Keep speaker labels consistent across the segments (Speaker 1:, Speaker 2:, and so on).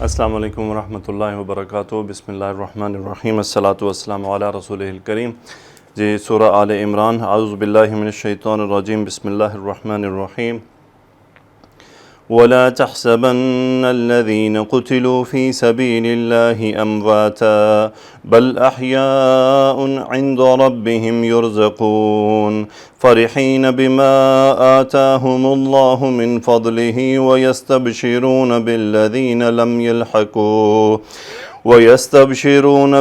Speaker 1: السلام علیکم ورحمۃ اللہ وبرکاتہ۔ بسم اللہ الرحمن الرحیم، الصلاۃ والسلام علی رسول الکریم۔ جی سورہ آل عمران، اعوذ باللہ من الشیطان الرجیم، بسم اللہ الرحمن الرحیم۔ وَلَا تَحْسَبَنَّ الَّذِينَ قُتِلُوا فِي سَبِيلِ اللَّهِ أَمْوَاتًا بَلْ أَحْيَاءٌ عِنْدَ رَبِّهِمْ يُرْزَقُونَ فَرِحِينَ بِمَا آتَاهُمُ اللَّهُ مِنْ فَضْلِهِ وَيَسْتَبْشِرُونَ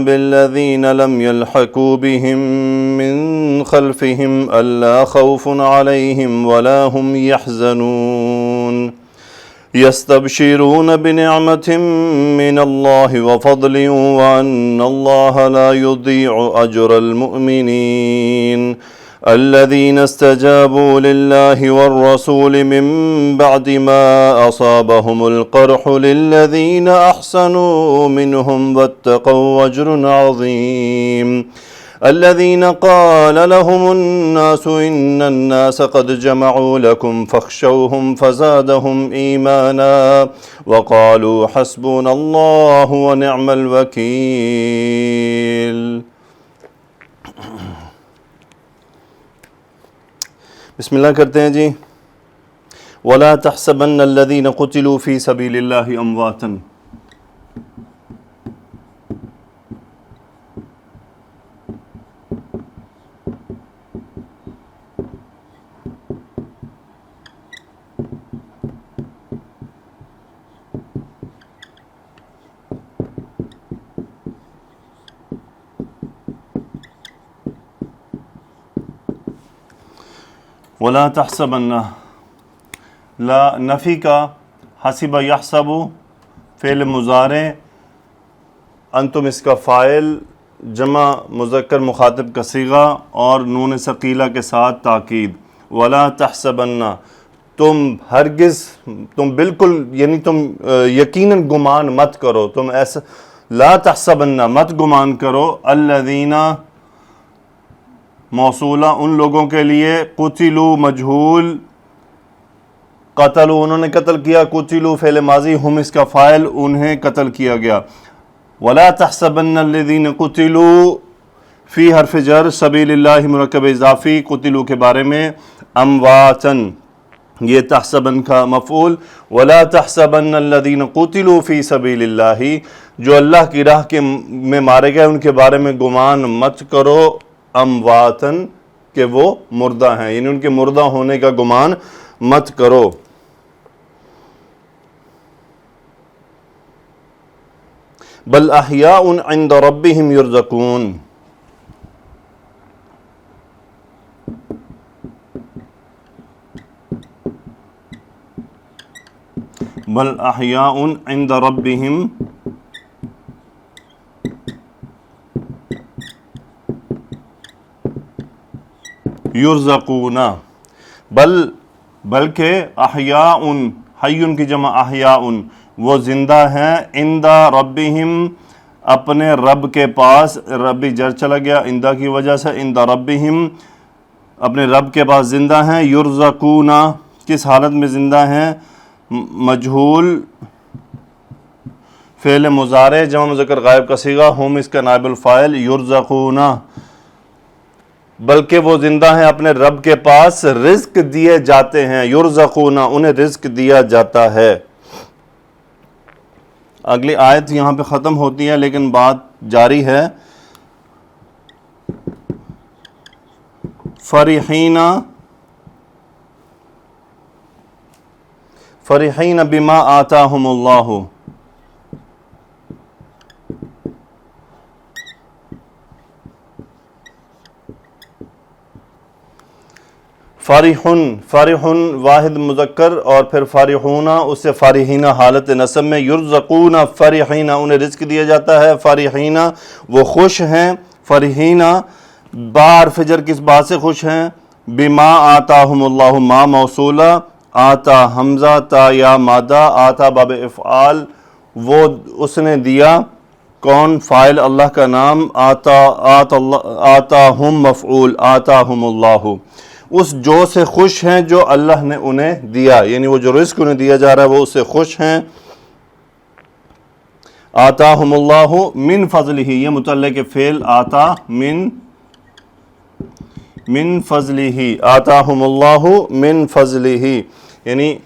Speaker 1: بِالَّذِينَ لَمْ يَلْحَقُوا بِهِمْ مِنْ خَلْفِهِمْ أَلَّا خَوْفٌ عَلَيْهِمْ وَلَا هُمْ يَحْزَنُونَ يستبشرون بنعمة من الله وفضل وأن الله لا يضيع أجر المؤمنين الذين استجابوا لله والرسول من بعد ما أصابهم القرح للذين أحسنوا منهم واتقوا أجر عظيم الذين قال لهم الناس إن الناس قد جمعوا لكم فاخشوهم فزادهم إيمانا وقالوا حسبنا الله ونعم الوكيل۔ بسم اللہ کرتے ہیں جی۔ وَلَا تَحْسَبَنَّ الَّذِينَ قُتِلُوا فِي سَبِيلِ اللَّهِ أَمْوَاتًا۔ وَلَا تَحْسَبَنَّ، لا نفی کا، حسب یحسب فعل مضارع، انتم اس کا فاعل، جمع مذکر مخاطب کا صیغہ اور نون ثقیلہ کے ساتھ تاکید۔ وَلَا تَحْسَبَنَّ، تم ہرگز، تم بالکل، یعنی تم یقیناً گمان مت کرو، تم ایسا لا تحسبن مت گمان کرو، الذین موصولہ ان لوگوں کے لیے، قتلوا مجہول، قتلوا انہوں نے قتل کیا، قتلوا فعل ماضی، ہم اس کا فاعل، انہیں قتل کیا گیا۔ ولا تحسبن الذین قتلوا فی حرف جر، سبیل اللہ مرکب اضافی، قتلوا کے بارے میں، امواتن یہ تحسبن کا مفعول، ولا تحسبن الذین قتلوا فی سبیل اللہ، جو اللہ کی راہ میں مارے گئے ان کے بارے میں گمان مت کرو، امواتن کہ وہ مردہ ہیں، یعنی ان کے مردہ ہونے کا گمان مت کرو۔ بل احیاء عند ربهم یرزقون، بل احیاء عند ربهم یرزقون، بلکہ احیاء، حیٌ کی جمع احیاء، وہ زندہ ہیں، عند ربہم اپنے رب کے پاس، ربی جر چلا گیا عندہ کی وجہ سے، عند ربہم اپنے رب کے پاس زندہ ہیں، یرزقون کس حالت میں زندہ ہیں، مجہول فعل مضارع جمع مذکر غائب کا صیغہ، ہم اس کا نائب الفاعل، یرزقون بلکہ وہ زندہ ہیں اپنے رب کے پاس، رزق دیے جاتے ہیں، یرزقون انہیں رزق دیا جاتا ہے۔ اگلی آیت یہاں پہ ختم ہوتی ہے لیکن بات جاری ہے۔ فرحین بما آتاہم اللہ، فارحن واحد مذکر اور پھر فارحون اس سے فارحین حالت نصب میں، یرزقون فرحین انہیں رزق دیا جاتا ہے، فرحین وہ خوش ہیں، فرحین بار فجر کس بات سے خوش ہیں، بما آتاہم اللہ ما موصولہ، آتا حمزہ تا یا مادہ، آتا باب افعال، وہ اس نے دیا، کون فاعل اللہ کا نام، آتاہم مفعول، آتاہم اللہ، اس جو سے خوش ہیں جو اللہ نے انہیں دیا، یعنی وہ جو رزق انہیں دیا جا رہا ہے وہ اس سے خوش ہیں۔ آتاہم اللہ من فضلہ، یہ متعلق فعل آتا من فضلہ، آتاہم اللہ من فضلہ، یعنی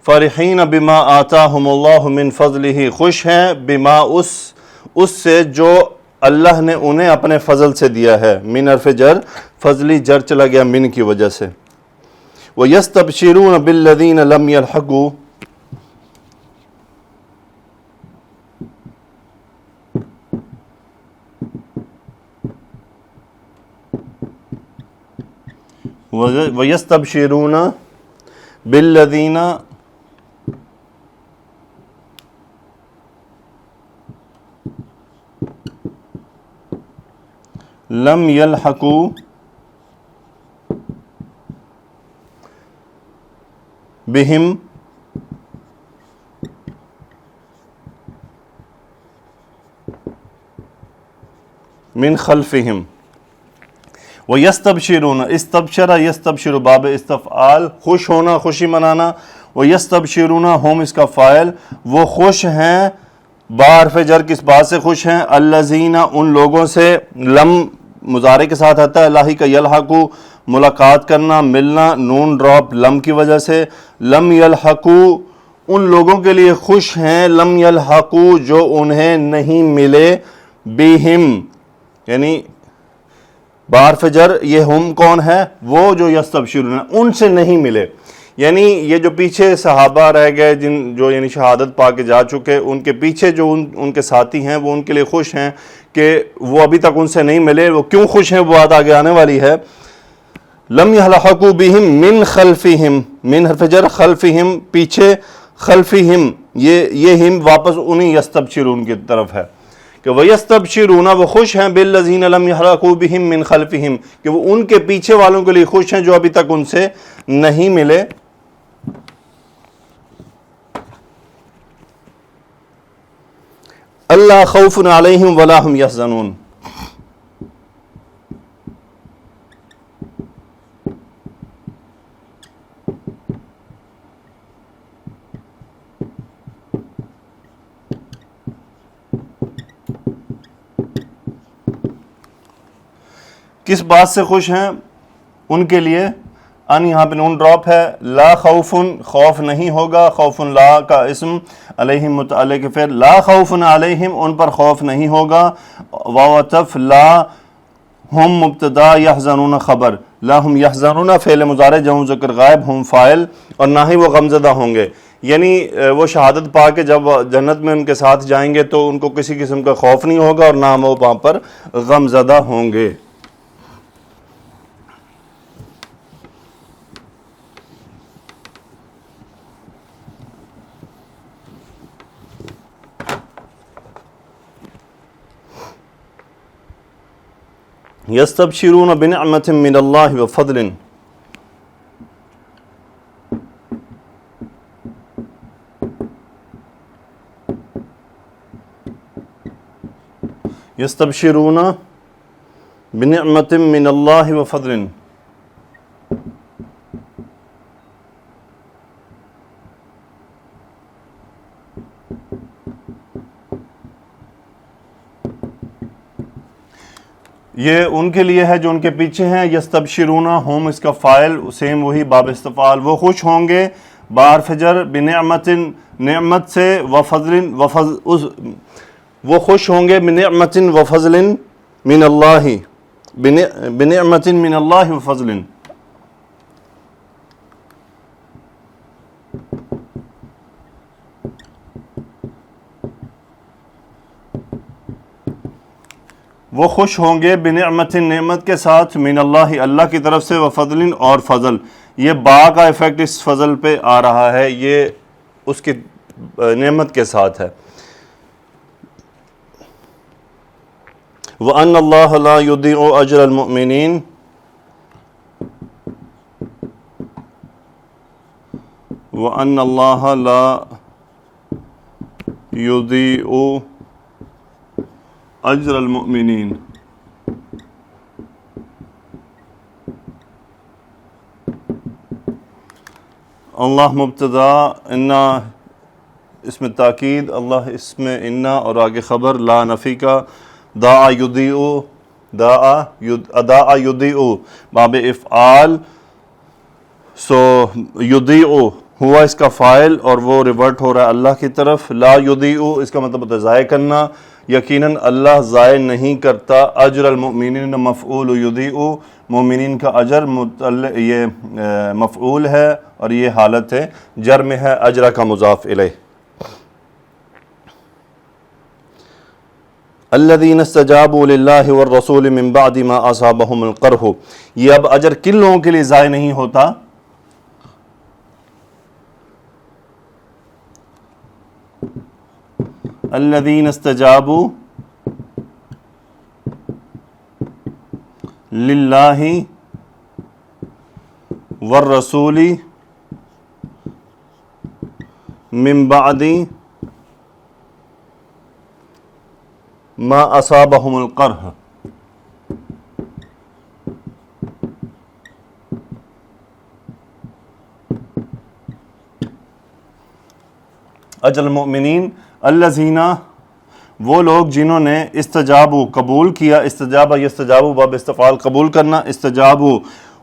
Speaker 1: فرحین بما آتاہم اللہ من فضلہ، خوش ہیں بما اس سے جو اللہ نے انہیں اپنے فضل سے دیا ہے. من حرف جر، فضلی جر چلا گیا من کی وجہ سے. وَيَسْتَبْشِرُونَ بِالَّذِينَ لَمْ يَلْحَقُوا، وَيَسْتَبْشِرُونَ بِالَّذِينَ لم يلحقوا بهم من خلفهم. وَيَسْتَبْشِرُونَ، استبشر یستبشر باب استفعال، خوش ہونا، خوشی منانا. وَيَسْتَبْشِرُونَ ہم اس کا فاعل، وہ خوش ہیں، بحرف جر کس بات سے خوش ہیں؟ الذین، ان لوگوں سے. لم مضارع کے ساتھ آتا ہے، لاحق یلحقو ملاقات کرنا، ملنا، نون ڈراپ لم کی وجہ سے. لم یلحقو، ان لوگوں کے لیے خوش ہیں، لم یلحقو جو انہیں نہیں ملے، بہم یعنی بحرف جر، یہ ہم کون ہے؟ وہ جو یستبشرون، ان سے نہیں ملے. یعنی یہ جو پیچھے صحابہ رہ گئے جو یعنی شہادت پا کے جا چکے، ان کے پیچھے جو ان کے ساتھی ہیں وہ ان کے لیے خوش ہیں کہ وہ ابھی تک ان سے نہیں ملے. وہ کیوں خوش ہیں وہ بات آگے آنے والی ہے. لم یلحقوا بہم من خلفہم، من حرف جر، خلفہم پیچھے، خلفہم یہ ہم واپس انہی یستبشرون کی طرف ہے کہ وَيَسْتَبْشِرُونَ، وہ خوش ہیں، بِالَّذِينَ لَمْ يَلْحَقُوا بِهِم مِّن خَلْفِهِم، کہ وہ ان کے پیچھے والوں کے لیے خوش ہیں جو ابھی تک ان سے نہیں ملے. اللہ خوف علیہم ولا هم يحزنون. کس بات سے خوش ہیں؟ ان کے لیے ان یہاں پہ نون ڈراپ ہے. لا خوف، خوف نہیں ہوگا، خوف لا کا اسم، علیہم متعلق فعل، لا خوف علیہم ان پر خوف نہیں ہوگا. واو عطف، لا ہم مبتدا، یحزنون خبر. لا ہم یحزنون فعل مضارع جمع ذکر غائب، ہم فاعل، اور نہ ہی وہ غمزدہ ہوں گے. یعنی وہ شہادت پا کے جب جنت میں ان کے ساتھ جائیں گے تو ان کو کسی قسم کا خوف نہیں ہوگا اور نہ وہ وہاں پر غمزدہ ہوں گے. یستبشرون بنعمت من اللہ وفضل. یستبشرون بنعمت من اللہ وفضل. یہ ان کے لیے ہے جو ان کے پیچھے ہیں. یستبشرون ہم اس کا فاعل، سیم وہی باب استفعال، وہ خوش ہوں گے بحرف جر بنعمت، نعمت سے، وفضل وہ خوش ہوں گے بنعمت وفضل من اللہ، بنعمت من اللہ وفضل. وہ خوش ہوں گے بنعمت، نعمت کے ساتھ، من اللہ اللہ کی طرف سے، وفضل اور فضل. یہ با کا ایفیکٹ اس فضل پہ آ رہا ہے، یہ اس کی نعمت کے ساتھ ہے. وَأَنَّ اللَّهَ لَا يُضِيعُ أَجْرَ الْمُؤْمِنِينَ. وَأَنَّ اللَّهَ لَا يُضِيعُ اجر المؤمنین. اللہ مبتدا، انا اس میں تاکید، اللہ اس میں انا اور آگے خبر لا نفی کا، داع یضیء، داع یضیء باب افعال، سو یضیء ہوا اس کا فاعل اور وہ ریورٹ ہو رہا ہے اللہ کی طرف. لا یضیء اس کا مطلب ہوتا ہے ضائع کرنا، یقیناً اللہ ضائع نہیں کرتا. اجر المؤمنین مفعول یضیء، مومنین کا اجر یہ مفعول ہے اور یہ حالت ہے جر میں ہے اجرہ کا مضاف الیہ. الذین استجابوا للہ والرسول من بعد ما اصابهم القرح، یہ اب اجر کن لوگوں کے لیے ضائع نہیں ہوتا؟ الذین استجابوا للہ والرسول من بعد ما اصابهم القرح. اجر المؤمنین الذین، وہ لوگ جنہوں نے استجابوا قبول کیا، استجابہ یستجابوا باب استفعال قبول کرنا، استجابوا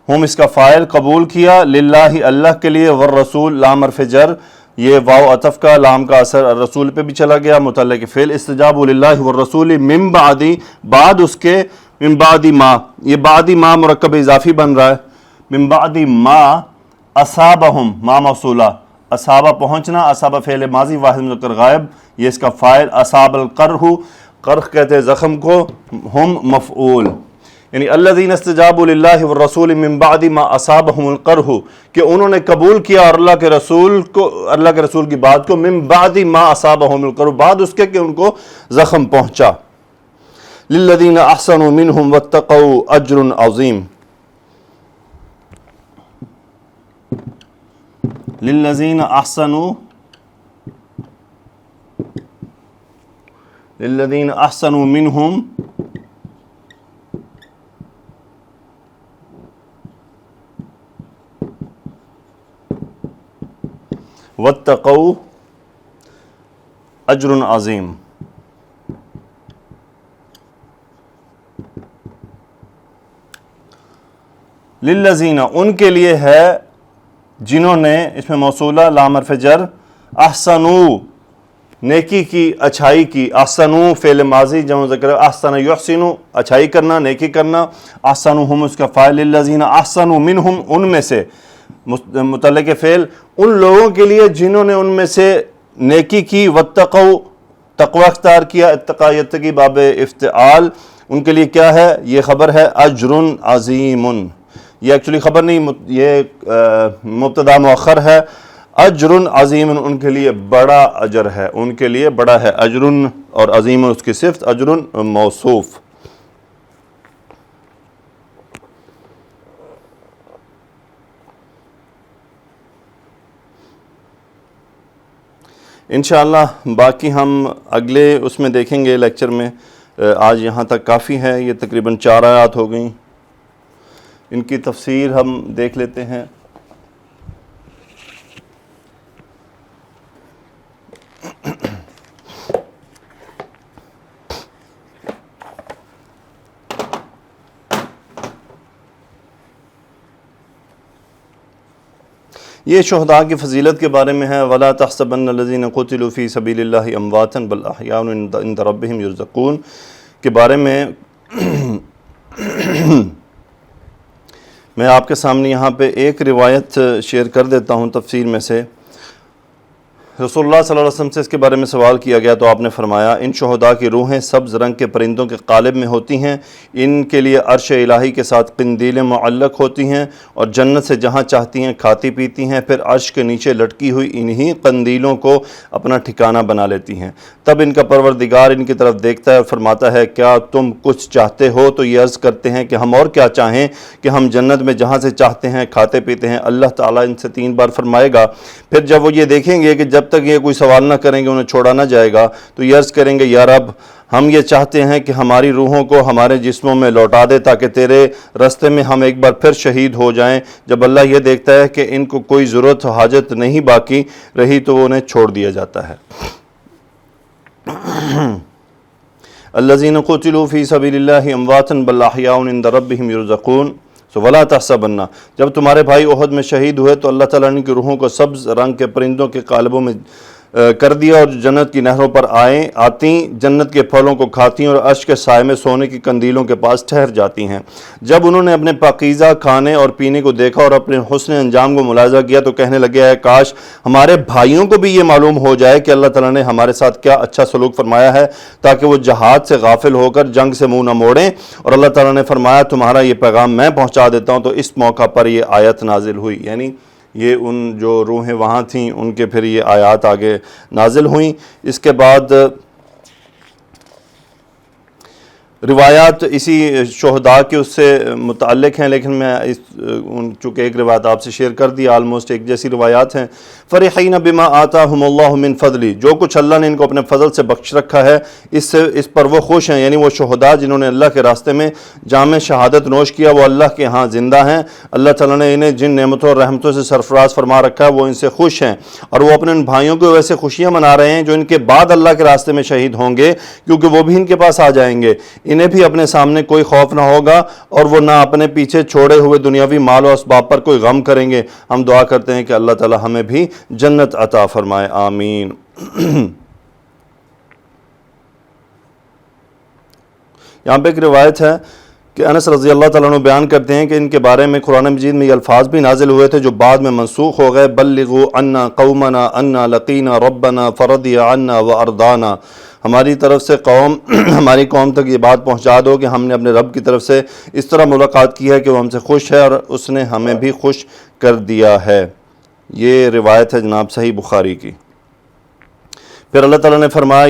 Speaker 1: ہم اس کا فاعل قبول کیا، للہ اللہ کے لیے، والرسول لام حرف جر، یہ واو عطف کا، لام کا اثر الرسول پہ بھی چلا گیا، متعلق فعل استجابوا للہ والرسول من بعد، بعد اس کے، من بعد ما، یہ بعد ما مرکب اضافی بن رہا ہے، من بعد ما اصابہم، ما موصولہ، اصابہ پہنچنا، اصابہ فعل ماضی واحد مذکر غائب، یہ اس کا فاعل، اصاب القرح، قرح کہتے ہیں زخم کو، ہم مفعول، یعنی الذین استجابوا للہ والرسول من بعد ما اصابہم القرح، کہ انہوں نے قبول کیا اور اللہ کے رسول کی بات کو، من بعد ما اصابہم القرح، بعد اس کے کہ ان کو زخم پہنچا. للذین احسنوا منہم واتقوا اجر عظیم، للذین احسنوا منہم واتقوا اجر عظیم. للذین ان کے لیے ہے جنہوں نے، اس میں موصولہ لام حرف جر، احسنوا نیکی کی، اچھائی کی، احسنوا فعل ماضی جمع ذکر، احسن یحسن اچھائی کرنا، نیکی کرنا، احسنوا ہم اس کا فاعل، للذین احسنوا منہم ان میں سے، متعلق فعل ان لوگوں کے لیے جنہوں نے ان میں سے نیکی کی، واتقوا تقوی اختیار کیا، اتقا یتقی باب افتعال، ان کے لیے کیا ہے؟ یہ خبر ہے اجر عظیم، یہ ایکچولی خبر نہیں، یہ مبتدا مؤخر ہے. اجر عظیم ان کے لیے بڑا اجر ہے، ان کے لیے بڑا ہے، اجر اور عظیم اس کی صفت، اجر موصوف. انشاءاللہ باقی ہم اگلے اس میں دیکھیں گے لیکچر میں. آج یہاں تک کافی ہے، یہ تقریباً 4 آیات ہو گئیں، ان کی تفسیر ہم دیکھ لیتے ہیں. یہ شہداء کی فضیلت کے بارے میں ہے. وَلَا تَحْسَبَنَّ الَّذِينَ قُتِلُوا فِي سَبِيلِ اللَّهِ أَمْوَاتًا بَلْ أَحْيَاءٌ عِندَ رَبِّهِمْ يُرْزَقُونَ کے بارے میں میں آپ کے سامنے یہاں پہ ایک روایت شیئر کر دیتا ہوں تفسیر میں سے. رسول اللہ صلی اللہ علیہ وسلم سے اس کے بارے میں سوال کیا گیا تو آپ نے فرمایا ان شہداء کی روحیں سبز رنگ کے پرندوں کے قالب میں ہوتی ہیں، ان کے لیے عرش الہی کے ساتھ قندیلیں معلق ہوتی ہیں اور جنت سے جہاں چاہتی ہیں کھاتی پیتی ہیں، پھر عرش کے نیچے لٹکی ہوئی انہی قندیلوں کو اپنا ٹھکانہ بنا لیتی ہیں. تب ان کا پروردگار ان کی طرف دیکھتا ہے اور فرماتا ہے کیا تم کچھ چاہتے ہو؟ تو یہ عرض کرتے ہیں کہ ہم اور کیا چاہیں کہ ہم جنت میں جہاں سے چاہتے ہیں کھاتے پیتے ہیں. اللہ تعالیٰ ان سے 3 بار فرمائے گا. پھر جب وہ یہ دیکھیں گے کہ جب تک یہ کوئی سوال نہ کریں گے انہیں چھوڑا نہ جائے گا تو یہ عرض کریں گے یا رب ہم یہ چاہتے ہیں کہ ہماری روحوں کو ہمارے جسموں میں لوٹا دے تاکہ تیرے راستے میں ہم ایک بار پھر شہید ہو جائیں۔ جب اللہ یہ دیکھتا ہے کہ ان کو کوئی ضرورت و حاجت نہیں باقی رہی تو وہ انہیں چھوڑ دیا جاتا ہے۔ الذین قتلوا فی سبیل اللہ امواتا بل احیاء عند ربہم یرزقون ولا تحسبن، جب تمہارے بھائی احد میں شہید ہوئے تو اللہ تعالیٰ نے ان کی روحوں کو سبز رنگ کے پرندوں کے قالبوں میں کر دیا، اور جنت کی نہروں پر آتیں، جنت کے پھلوں کو کھاتیں اور عرش کے سائے میں سونے کی قندیلوں کے پاس ٹھہر جاتی ہیں۔ جب انہوں نے اپنے پاکیزہ کھانے اور پینے کو دیکھا اور اپنے حسن انجام کو ملاحظہ کیا تو کہنے لگے اے کاش ہمارے بھائیوں کو بھی یہ معلوم ہو جائے کہ اللہ تعالیٰ نے ہمارے ساتھ کیا اچھا سلوک فرمایا ہے، تاکہ وہ جہاد سے غافل ہو کر جنگ سے منہ نہ موڑیں۔ اور اللہ تعالیٰ نے فرمایا تمہارا یہ پیغام میں پہنچا دیتا ہوں، تو اس موقع پر یہ آیت نازل ہوئی، یعنی یہ ان جو روحیں وہاں تھیں ان کے پھر یہ آیات آگے نازل ہوئیں۔ اس کے بعد روایات اسی شہداء کے اس سے متعلق ہیں، لیکن میں چونکہ ایک روایت آپ سے شیئر کر دی، آلموسٹ ایک جیسی روایات ہیں۔ فرحین بما آتاہم اللہ من فضلی، جو کچھ اللہ نے ان کو اپنے فضل سے بخش رکھا ہے اس پر وہ خوش ہیں، یعنی وہ شہداء جنہوں نے اللہ کے راستے میں جام شہادت نوش کیا وہ اللہ کے ہاں زندہ ہیں۔ اللہ تعالیٰ نے انہیں جن نعمتوں اور رحمتوں سے سرفراز فرما رکھا ہے وہ ان سے خوش ہیں، اور وہ اپنے ان بھائیوں کو ویسے خوشیاں منا رہے ہیں جو ان کے بعد اللہ کے راستے میں شہید ہوں گے، کیونکہ وہ بھی ان کے پاس آ جائیں گے۔ انہیں بھی اپنے سامنے کوئی خوف نہ ہوگا اور وہ نہ اپنے پیچھے چھوڑے ہوئے دنیاوی مال و اسباب پر کوئی غم کریں گے۔ ہم دعا کرتے ہیں کہ اللہ تعالی ہمیں بھی جنت عطا فرمائے، آمین۔ یہاں پہ ایک روایت ہے کہ انس رضی اللہ تعالیٰ عنہ بیان کرتے ہیں کہ ان کے بارے میں قرآن مجید میں یہ الفاظ بھی نازل ہوئے تھے جو بعد میں منسوخ ہو گئے، بلغوا عنا قومنا انا لقینا ربنا فرضی عنا وارضانا، ہماری طرف سے ہماری قوم تک یہ بات پہنچا دو کہ ہم نے اپنے رب کی طرف سے اس طرح ملاقات کی ہے کہ وہ ہم سے خوش ہے اور اس نے ہمیں بھی خوش کر دیا ہے۔ یہ روایت ہے جناب صحیح بخاری کی۔ پھر اللہ تعالیٰ نے فرمایا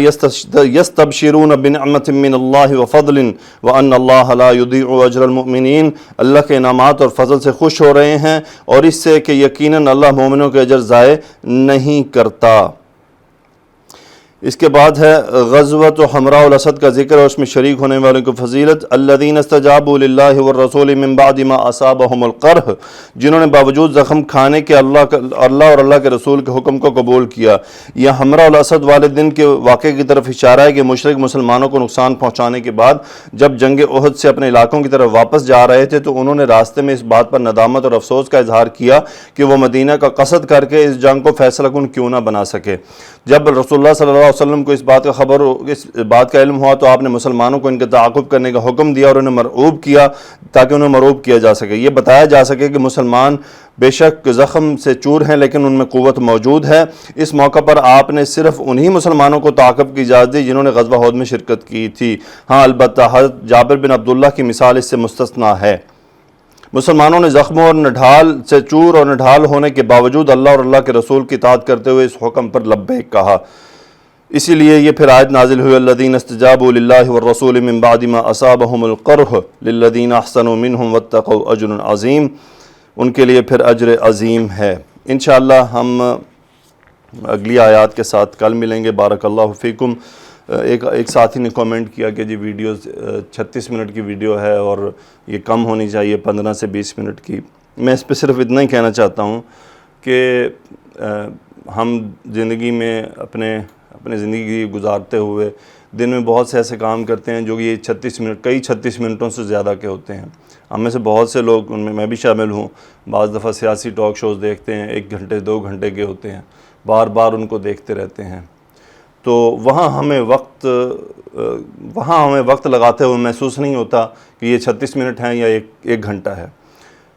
Speaker 1: یستبشرون بنعمت من اللہ وفضل وان اللہ لا یضیع اجر المؤمنین، اللہ کے انعامات اور فضل سے خوش ہو رہے ہیں اور اس سے کہ یقیناً اللہ مومنوں کے اجر ضائع نہیں کرتا۔ اس کے بعد ہے غزوۃ حمراء الاسد کا ذکر اور اس میں شریک ہونے والوں کی فضیلت۔ الذین استجابوا للہ والرسول من بعد ما اصابهم القرح، جنہوں نے باوجود زخم کھانے کے اللہ اور اللہ کے رسول کے حکم کو قبول کیا۔ یہ حمراء الاسد والے دن کے واقعے کی طرف اشارہ ہے کہ مشرک مسلمانوں کو نقصان پہنچانے کے بعد جب جنگ احد سے اپنے علاقوں کی طرف واپس جا رہے تھے تو انہوں نے راستے میں اس بات پر ندامت اور افسوس کا اظہار کیا کہ وہ مدینہ کا قصد کر کے اس جنگ کو فیصلہ کن کیوں نہ بنا سکے۔ جب رسول اللہ صلی اللہ علیہ وسلم کو اس بات کا علم ہوا تو آپ نے مسلمانوں کو ان کے تعاقب کرنے کا حکم دیا اور انہیں مرعوب کیا تاکہ انہیں مرعوب کیا جا سکے، یہ بتایا جا سکے کہ مسلمان بے شک زخم سے چور ہیں لیکن ان میں قوت موجود ہے۔ اس موقع پر آپ نے صرف انہی مسلمانوں کو تعاقب کی اجازت دی جنہوں نے غزوہ احد میں شرکت کی تھی۔ ہاں البتہ حضرت جابر بن عبداللہ کی مثال اس سے مستثنا ہے۔ مسلمانوں نے زخموں اور نڈھال سے چور اور نڈھال ہونے کے باوجود اللہ اور اللہ کے رسول کی اطاعت کرتے ہوئے اس حکم پر لبیک کہا، اسی لیے یہ پھر آیت نازل ہوئی الذین استجابوا للہ والرسول من بعد ما اصابهم القرح للذین احسنوا منهم واتقوا اجر عظیم، ان کے لیے پھر اجر عظیم ہے۔ انشاءاللہ ہم اگلی آیات کے ساتھ کل ملیں گے۔ بارک اللہ فیکم۔ ایک ساتھی نے کامنٹ کیا کہ جی ویڈیوز 36 منٹ کی ویڈیو ہے اور یہ کم ہونی چاہیے 15 سے 20 منٹ کی۔ میں اس پہ صرف اتنا ہی کہنا چاہتا ہوں کہ ہم زندگی میں اپنے زندگی گزارتے ہوئے دن میں بہت سے ایسے کام کرتے ہیں جو یہ 36 منٹوں سے زیادہ کے ہوتے ہیں۔ ہم میں سے بہت سے لوگ، ان میں میں بھی شامل ہوں، بعض دفعہ سیاسی ٹاک شوز دیکھتے ہیں 1 گھنٹے 2 گھنٹے کے ہوتے ہیں، بار بار ان کو دیکھتے رہتے ہیں، تو وہاں ہمیں وقت لگاتے ہوئے محسوس نہیں ہوتا کہ یہ 36 منٹ ہیں یا 1 گھنٹہ ہے۔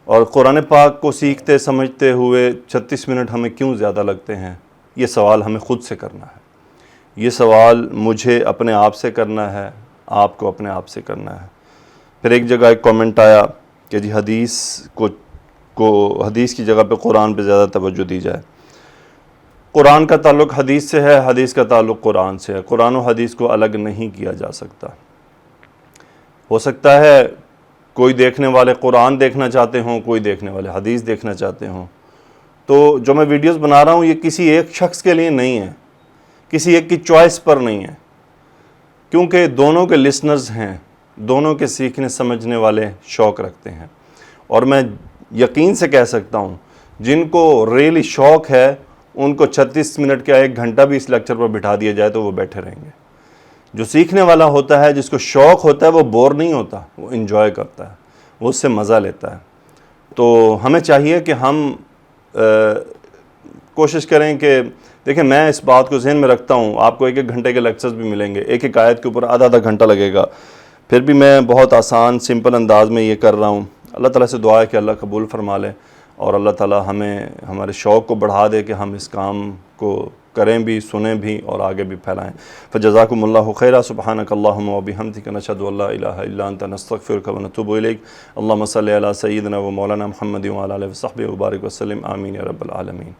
Speaker 1: اور قرآن پاک کو سیکھتے سمجھتے ہوئے 36 منٹ ہمیں کیوں زیادہ لگتے ہیں؟ یہ سوال ہمیں خود سے کرنا ہے، یہ سوال مجھے اپنے آپ سے کرنا ہے، آپ کو اپنے آپ سے کرنا ہے۔ پھر ایک جگہ ایک کامنٹ آیا کہ جی حدیث کی جگہ پہ قرآن پہ زیادہ توجہ دی جائے۔ قرآن کا تعلق حدیث سے ہے، حدیث کا تعلق قرآن سے ہے، قرآن و حدیث کو الگ نہیں کیا جا سکتا۔ ہو سکتا ہے کوئی دیکھنے والے قرآن دیکھنا چاہتے ہوں، کوئی دیکھنے والے حدیث دیکھنا چاہتے ہوں، تو جو میں ویڈیوز بنا رہا ہوں یہ کسی ایک شخص کے لیے نہیں ہے، کسی ایک کی چوائس پر نہیں ہے، کیونکہ دونوں کے لسنرز ہیں، دونوں کے سیکھنے سمجھنے والے شوق رکھتے ہیں، اور میں یقین سے کہہ سکتا ہوں جن کو ریلی شوق ہے ان کو 36 منٹ کا 1 گھنٹہ بھی اس لیکچر پر بٹھا دیا جائے تو وہ بیٹھے رہیں گے۔ جو سیکھنے والا ہوتا ہے، جس کو شوق ہوتا ہے، وہ بور نہیں ہوتا، وہ انجوائے کرتا ہے، وہ اس سے مزہ لیتا ہے۔ تو ہمیں چاہیے کہ ہم کوشش کریں کہ دیکھیں، میں اس بات کو ذہن میں رکھتا ہوں، آپ کو 1 گھنٹے کے لیکچرز بھی ملیں گے، ایک آیت کے اوپر آدھا گھنٹہ لگے گا، پھر بھی میں بہت آسان سمپل انداز میں یہ کر رہا ہوں۔ اللہ تعالیٰ سے دعا ہے کہ اللہ قبول فرما لے، اور اللہ تعالیٰ ہمیں ہمارے شوق کو بڑھا دے کہ ہم اس کام کو کریں بھی، سنیں بھی اور آگے بھی پھیلائیں۔ فجزاکم اللہ خیرا، سبحانک اللہم و بحمدک، نشہد ان لا الہ الا انت، نستغفرک و نتوب الیک۔ اللہم صلی علی سیدنا و مولانا محمد و علی آلہ و صحبہ وبارک وسلم، آمین یا رب العالمین۔